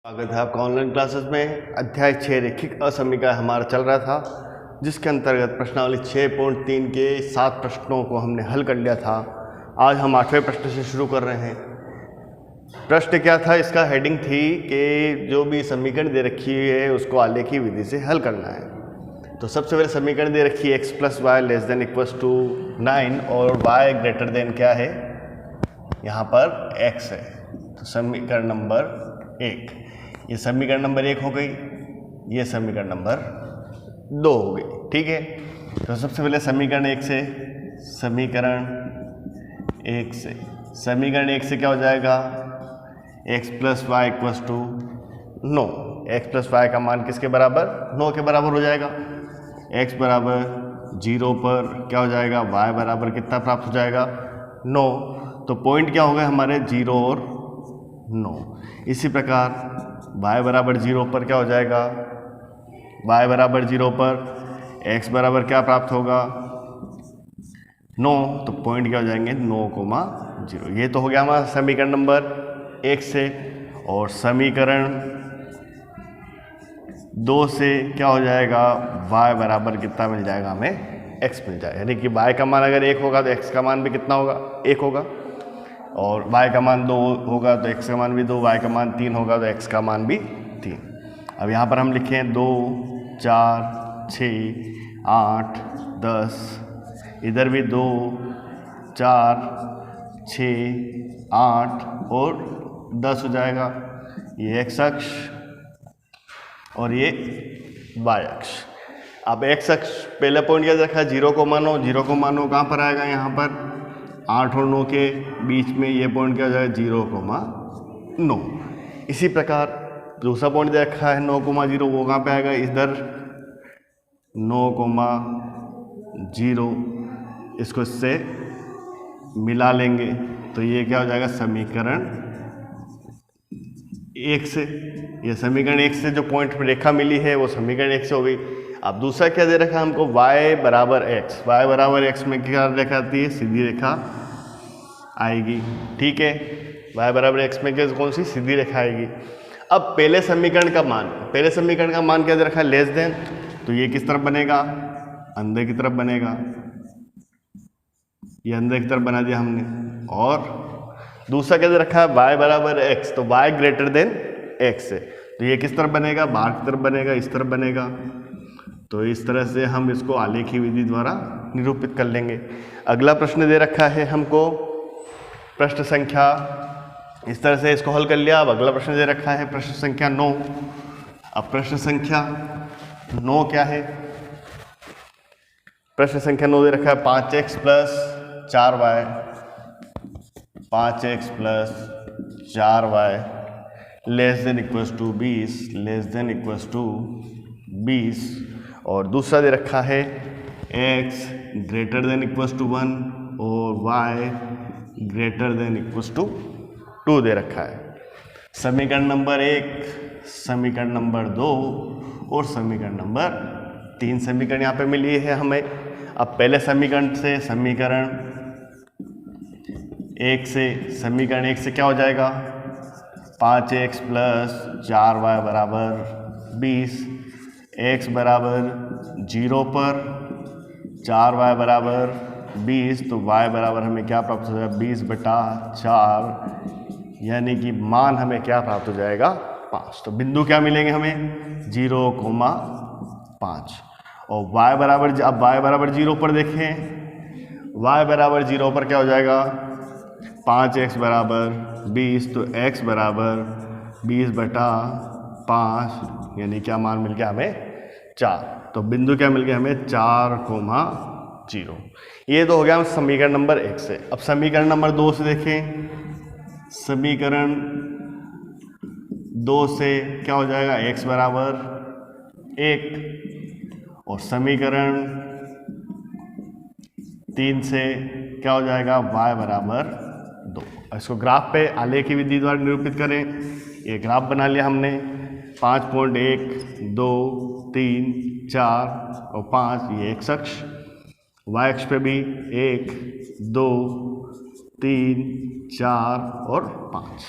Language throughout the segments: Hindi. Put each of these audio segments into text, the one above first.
स्वागत है आपका ऑनलाइन क्लासेस में। अध्याय 6 रैखिक असमीकरण हमारा चल रहा था, जिसके अंतर्गत प्रश्नावली 6.3 के 7 प्रश्नों को हमने हल कर लिया था। आज हम 8वें प्रश्न से शुरू कर रहे हैं। प्रश्न क्या था? इसका हेडिंग थी कि जो भी समीकरण दे रखी है उसको आलेखी विधि से हल करना है। तो सबसे पहले समीकरण दे रखी है x + y <= 9 और y ग्रेटर देन क्या है, यहाँ पर x है। तो समीकरण नंबर 1, ये समीकरण नंबर 1 हो गई, ये समीकरण नंबर 2 हो गई। ठीक है, तो सबसे पहले समीकरण 1 से समीकरण 1 से क्या हो जाएगा? x + y = 9। x + y का मान किसके बराबर? 9 के बराबर हो जाएगा। x बराबर 0 पर क्या हो जाएगा? y बराबर कितना प्राप्त हो जाएगा? 9। तो पॉइंट क्या हो गए हमारे? 0 और 9। इसी प्रकार y बराबर 0 पर क्या हो जाएगा? y बराबर 0 पर x बराबर क्या प्राप्त होगा? 9। तो पॉइंट क्या हो जाएंगे? 9,0। ये तो हो गया हमारा समीकरण नंबर 1 से। और समीकरण 2 से क्या हो जाएगा? y बराबर कितना मिल जाएगा हमें? x मिल जाएगा। यानी कि y का मान अगर 1 होगा तो x का मान भी कितना होगा? 1 होगा। और y का मान 2 होगा तो x का मान भी 2, y का मान 3 होगा तो x का मान भी 3। अब यहाँ पर हम लिखें 2, 4, 6, 8, 10, इधर भी 2, 4, 6, 8 और 10 हो जाएगा। ये x अक्ष और ये y अक्ष। अब x अक्ष पहला पॉइंट क्या रखा है? 0 को मानो कहाँ पर आएगा? यहाँ पर 8 और 9 के बीच में ये पॉइंट क्या हो जाएगा? 0,9। इसी प्रकार दूसरा पॉइंट दे रखा है 9,0, वो कहाँ पे आएगा? इधर 9,0। इसको इससे मिला लेंगे तो ये क्या हो जाएगा? समीकरण 1 से। ये समीकरण 1 से जो पॉइंट रेखा मिली है वो समीकरण 1 से हो गई। अब दूसरा क्या दे रखा है हमको? y बराबर x में क्या रेखा आती है? सीधी रेखा आएगी। ठीक है, y बराबर x में कौन सी? सीधी रेखा आएगी। अब पहले समीकरण का मान क्या दे रखा है? Less than. तो ये किस तरफ बनेगा? अंदर की तरफ बनेगा। ये अंदर की तरफ बना दिया हमने। और दूसरा क्या दे रखा है? y बराबर x, तो y ग्रेटर देन x है। तो ये किस तरफ बनेगा? बाहर की तरफ बनेगा, इस तरफ बनेगा। तो इस तरह से हम इसको आलेखी विधि द्वारा निरूपित कर लेंगे। अगला प्रश्न दे रखा है हमको प्रश्न संख्या, इस तरह से इसको हल कर लिया। अब अगला प्रश्न दे रखा है प्रश्न संख्या 9। अब प्रश्न संख्या 9 क्या है? प्रश्न संख्या 9 दे रखा है 5x + 4y <=20 और दूसरा दे रखा है x > 1 और y > 2 दे रखा है। समीकरण नंबर 1, समीकरण नंबर 2 और समीकरण नंबर 3 समीकरण यहाँ पे मिली है हमें। अब पहले समीकरण 1 से क्या हो जाएगा? 5x + 4y = 20। x बराबर 0 पर 4y बराबर 20, तो y बराबर हमें क्या प्राप्त हो जाएगा? 20/4, यानी कि मान हमें क्या प्राप्त हो जाएगा? 5। तो बिंदु क्या मिलेंगे हमें? 0,5। और y बराबर 0 पर देखें, y बराबर 0 पर क्या हो जाएगा? 5x बराबर 20, तो x बराबर 20/5, यानी क्या मान मिल गया हमें? 4। तो बिंदु क्या मिल गया हमें? 4,0। ये तो हो गया समीकरण नंबर 1 से। अब समीकरण नंबर 2 से देखें। समीकरण 2 से क्या हो जाएगा? x बराबर 1 और समीकरण 3 से क्या हो जाएगा? y बराबर 2। इसको ग्राफ पे आलेखी विधि द्वारा निरूपित करें। ये ग्राफ बना लिया हमने। 5.1, 2, 3, 4 और 5, ये x अक्ष। y अक्ष पे भी 1, 2, 3, 4 और 5।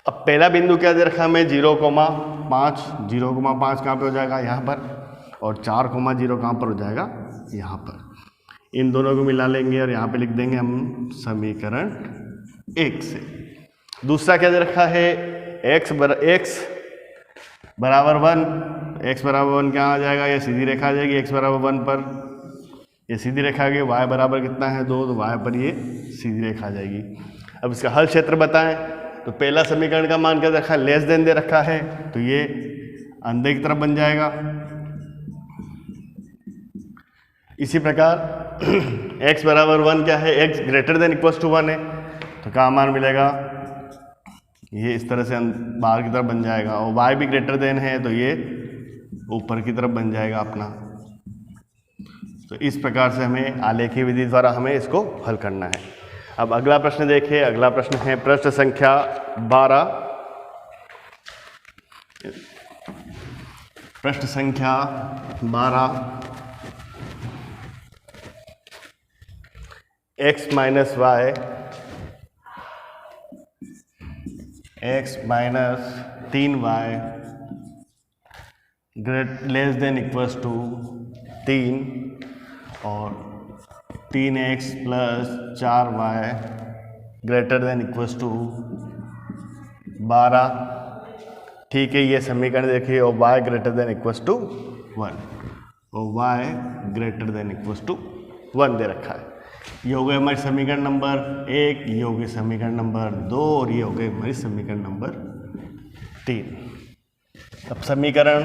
अब पहला बिंदु क्या दे रखा है हमें 0,5, 0,5 कहाँ पे हो जाएगा यहाँ पर, और 4,0 कहाँ पर हो जाएगा यहाँ पर। इन दोनों को मिला लेंगे और यहाँ पे लिख देंगे हम समीकरण 1 से। दूसरा क्या दे रखा है x बराबर 1, x बराबर 1 क्या आ जाएगा, ये सीधी रेखा आ जाएगी x बराबर 1 पर, ये सीधी रेखा आ गई। y बराबर कितना है 2, तो y पर ये सीधी रेखा आ जाएगी। अब इसका हल क्षेत्र बताएं, तो पहला समीकरण का मान क्या दे रखा है, लेस देन दे रखा है, तो ये अंदर की तरफ बन जाएगा। इसी प्रकार x बराबर 1 क्या है, x greater than equals to 1 है, तो क्या मान मिलेगा, ये इस तरह से बाहर की तरफ बन जाएगा। और y भी ग्रेटर देन है, तो ये ऊपर की तरफ बन जाएगा अपना। तो इस प्रकार से हमें आलेखीय विधि द्वारा हमें इसको हल करना है। अब अगला प्रश्न देखिए। अगला प्रश्न है प्रश्न संख्या 12। प्रश्न संख्या 12, x minus y, x minus 3y less than equals to 3 और 3x plus 4y greater than equals to 12। ठीक है, ये समीकरण देखिए। और y greater than equals to 1 और y greater than equals to 1 दे रखा है। ये हो गए हमारे समीकरण नंबर 1, ये हो गए समीकरण नंबर 2 और ये हो गए हमारी समीकरण नंबर 3। अब समीकरण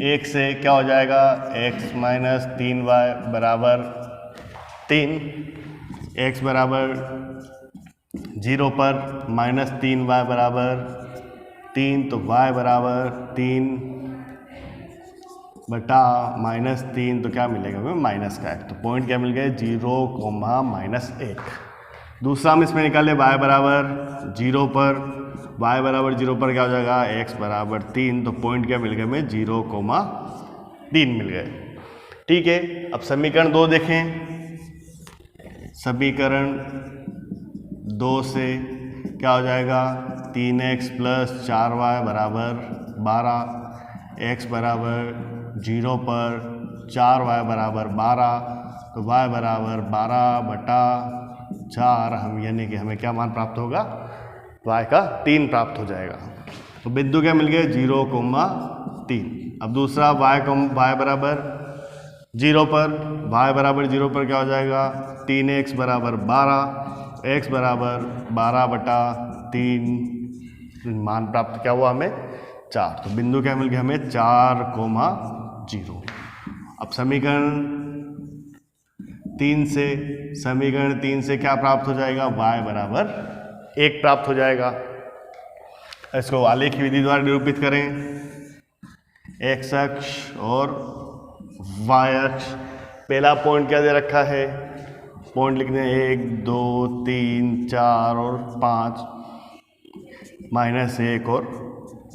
1 से क्या हो जाएगा, x माइनस 3y बराबर 3, x बराबर 0 पर माइनस 3y बराबर 3, तो y बराबर 3 बटा माइनस 3, तो क्या मिलेगा हमें माइनस का 1। तो पॉइंट क्या मिल गए 0,-1। दूसरा हम इसमें निकाले y बराबर 0 पर, y बराबर 0 पर क्या हो जाएगा x बराबर 3, तो पॉइंट क्या मिल गया हमें 0,3 मिल गए। ठीक है, अब समीकरण 2 देखें। समीकरण 2 से क्या हो जाएगा 3x प्लस 4y बराबर 12, x बराबर 0 पर 4y बराबर 12, तो y बराबर 12 बटा 4, हम यानी कि हमें क्या मान प्राप्त होगा, y का 3 प्राप्त हो जाएगा। तो बिंदु क्या मिल गया 0,3। अब दूसरा y बराबर 0 पर, y बराबर 0 पर क्या हो जाएगा 3x बराबर 12, x बराबर 12 बटा 3, मान प्राप्त क्या हुआ हमें 4। तो बिंदु क्या मिल गया हमें 4,0। अब समीकरण 3 से क्या प्राप्त हो जाएगा, y बराबर 1 प्राप्त हो जाएगा। इसको आलेखीय विधि द्वारा निरूपित करें। x अक्ष और y अक्ष, पहला पॉइंट क्या दे रखा है, पॉइंट लिखने 1 2 3 4 और 5, -1 और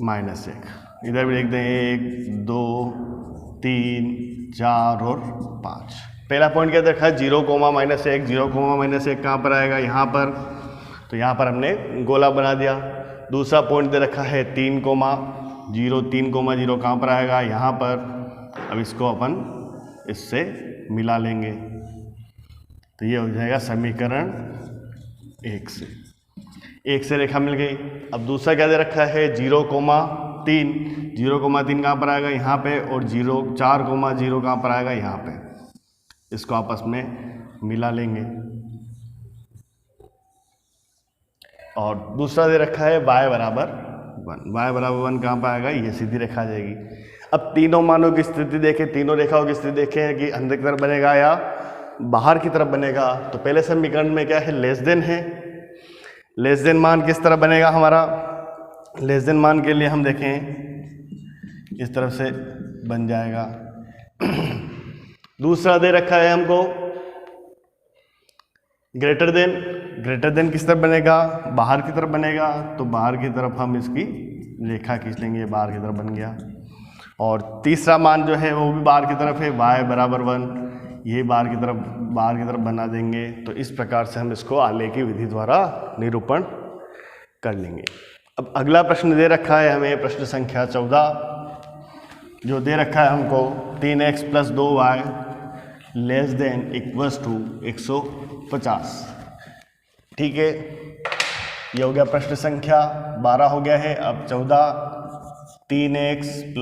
-1। इधर भी लिख दें 1 2 3 4 और 5। पहला पॉइंट क्या देखा है 0,-1, 0,-1 कहाँ पर आएगा, यहाँ पर, तो यहाँ पर हमने गोला बना दिया। दूसरा पॉइंट दे रखा है 3,0, 3,0 कहाँ पर आएगा, यहाँ पर। अब इसको अपन इससे मिला लेंगे, तो ये हो जाएगा समीकरण 1 से। 1 से रेखा मिल गई। अब दूसरा क्या दे रखा है 0,3, 0,3 कहाँ पर आएगा, यहाँ पे, और 4,0 कहाँ पर आएगा, यहाँ पे। इसको आपस में मिला लेंगे। और दूसरा दे रखा है y बराबर 1, y बराबर 1 कहाँ पर आएगा, ये सीधी रेखा आ जाएगी। अब तीनों मानों की स्थिति देखें, तीनों रेखाओं की स्थिति देखें कि अंदर की तरफ बनेगा या बाहर की तरफ बनेगा। तो पहले समीकरण में क्या है, लेस देन है। लेस देन मान किस तरह बनेगा हमारा, लेस देन मान के लिए हम देखें इस तरफ से बन जाएगा। दूसरा दे रखा है हमको ग्रेटर देन, ग्रेटर देन किस तरफ बनेगा, बाहर की तरफ बनेगा। तो बाहर की तरफ हम इसकी रेखा खींच लेंगे, बाहर की तरफ बन गया। और तीसरा मान जो है वो भी बाहर की तरफ है, y बराबर 1, ये बाहर की तरफ बना देंगे। तो इस प्रकार से हम इसको आलेखीय विधि द्वारा निरूपण कर लेंगे। अब अगला प्रश्न दे रखा है हमें, प्रश्न संख्या 14, जो दे रखा है हमको 3x + 2y ≤ 150। ठीक है, ये हो गया प्रश्न संख्या 12 हो गया है। अब 14, 3x +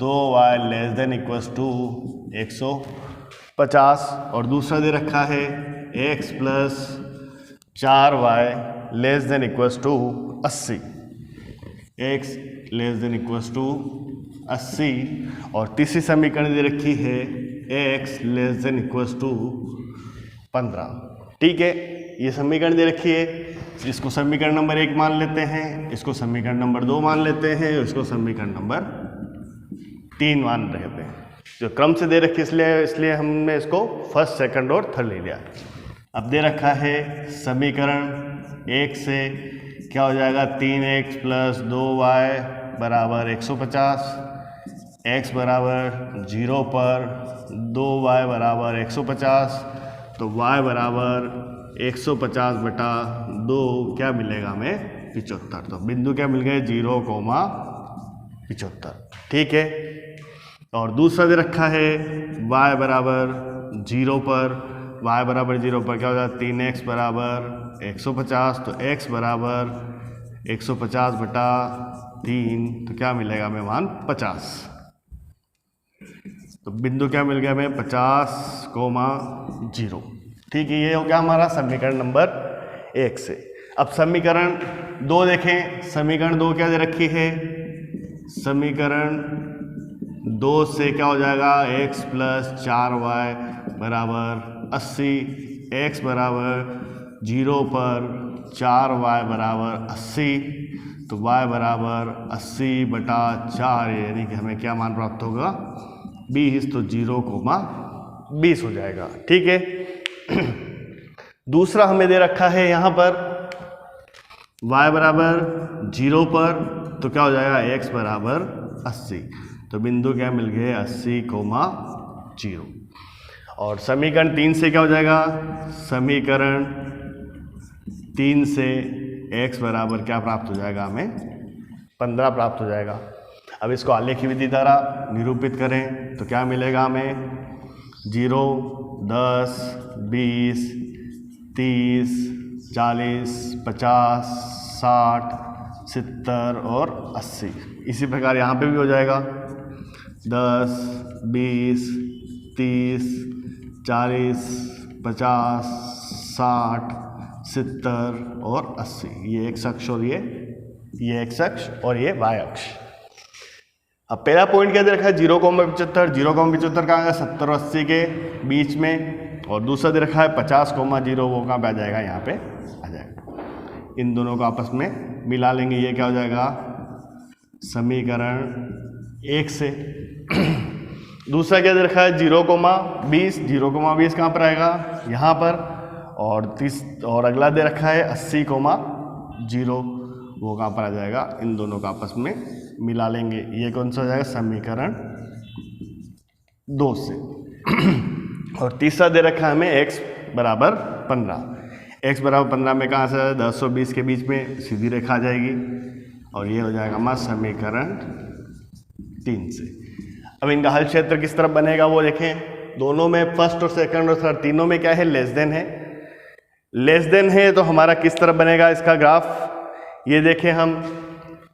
2y ≤ 150, और दूसरा दे रखा है x + 4y ≤ 80, x ≤ 80, और तीसरी समीकरण दे रखी है x ≤ 15। ठीक है, ये समीकरण दे रखी है, इसको समीकरण नंबर 1 मान लेते हैं, इसको समीकरण नंबर 2 मान लेते हैं, इसको समीकरण नंबर 3 मान रहे थे। जो क्रम से दे रखी इसलिए हमने इसको फर्स्ट, सेकंड और थर्ड ले लिया। अब दे रखा है समीकरण 1 से क्या हो जाएगा, 3x + 2y = 150, x = 0 पर 2y = 150, तो y = 150/2 क्या मिलेगा हमें, 75। तो बिंदु क्या मिल गए, 0,75। ठीक है, और दूसरा दे रखा है y = 0 पर, y = 0 पर क्या हो जाएगा, 3x = 150, तो x = 150/3, तो क्या मिलेगा हमें मान 50। तो बिंदु क्या मिल गया हमें, 50,0। ठीक है, ये हो गया हमारा समीकरण नंबर 1 से। अब समीकरण 2 देखें, समीकरण 2 क्या दे रखी है, समीकरण 2 से क्या हो जाएगा, x + 4y = 80, x = 0 पर 4y = 80, तो y = 80/4, यानी कि हमें क्या मान प्राप्त होगा, 20, तो 0,20 हो जाएगा। ठीक है, दूसरा हमें दे रखा है यहाँ पर y = 0 पर, तो क्या हो जाएगा, x = 80, तो बिंदु क्या मिल गए, 80,0। और समीकरण 3 से क्या हो जाएगा, समीकरण 3 से x = क्या प्राप्त हो जाएगा हमें, 15 प्राप्त हो जाएगा। अब इसको आलेखी विधि द्वारा निरूपित करें तो क्या मिलेगा हमें, 0, 10, 20, 30, 40, 50, 60, 70 और 80। इसी प्रकार यहाँ पे भी हो जाएगा 10, 20, 30, 40, 50, 60, 70 और 80। ये x अक्ष और ये x अक्ष और ये y अक्ष। अब पहला पॉइंट क्या दे रखा है, 0,75, 0,75 कहाँ है, 70 और 80 के बीच में, और दूसरा दे रखा है 50,0, वो कहाँ पे आ जाएगा, यहाँ पे आ जाएगा। इन दोनों को आपस में मिला लेंगे, ये क्या हो जाएगा, समीकरण 1 से। दूसरा क्या दे रखा है, 0,20, 0,20 कहाँ पर आएगा, यहाँ पर, और अगला दे रखा है 80,0, वो कहाँ पर आ जाएगा, इन दोनों को आपस में मिला लेंगे। ये कौन सा हो जाएगा, समीकरण 2 से। और तीसरा दे रखा है हमें x = 15। x = 15 में कहाँ से, 10 और 20 के बीच में सीधी रेखा आ जाएगी, और ये हो जाएगा हमारा समीकरण 3 से। अब इनका हल क्षेत्र किस तरफ बनेगा वो देखें। दोनों में फर्स्ट और सेकंड और थर्ड तीनों में क्या है, लेस देन है। लेस देन है तो हमारा किस तरफ बनेगा इसका ग्राफ, ये देखें हम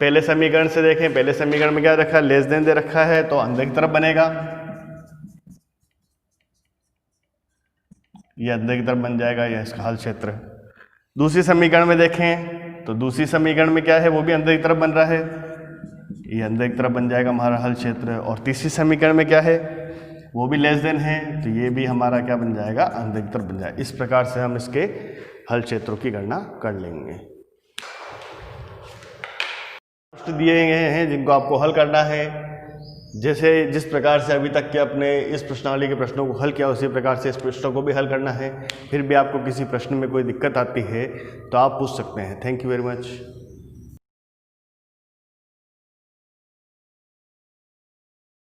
पहले समीकरण से देखें। पहले समीकरण में क्या रखा है, लेस देन दे रखा है, तो अंदर की तरफ बनेगा, ये अंदर की तरफ बन जाएगा, यह इसका हल क्षेत्र। दूसरी समीकरण में देखें तो दूसरी समीकरण में क्या है, वो भी अंदर की तरफ बन रहा है, ये अंदर की तरफ बन जाएगा हमारा हल क्षेत्र। और तीसरी समीकरण में क्या है, वो भी लेस देन है, तो ये भी हमारा क्या बन जाएगा, अंदर की तरफ बन जाएगा। इस प्रकार से हम इसके हल क्षेत्रों की गणना कर लेंगे। प्रश्न दिए गए हैं जिनको आपको हल करना है। जैसे जिस प्रकार से अभी तक के अपने इस प्रश्नावली के प्रश्नों को हल किया, उसी प्रकार से इस प्रश्नों को भी हल करना है। फिर भी आपको किसी प्रश्न में कोई दिक्कत आती है तो आप पूछ सकते हैं। Thank you very much.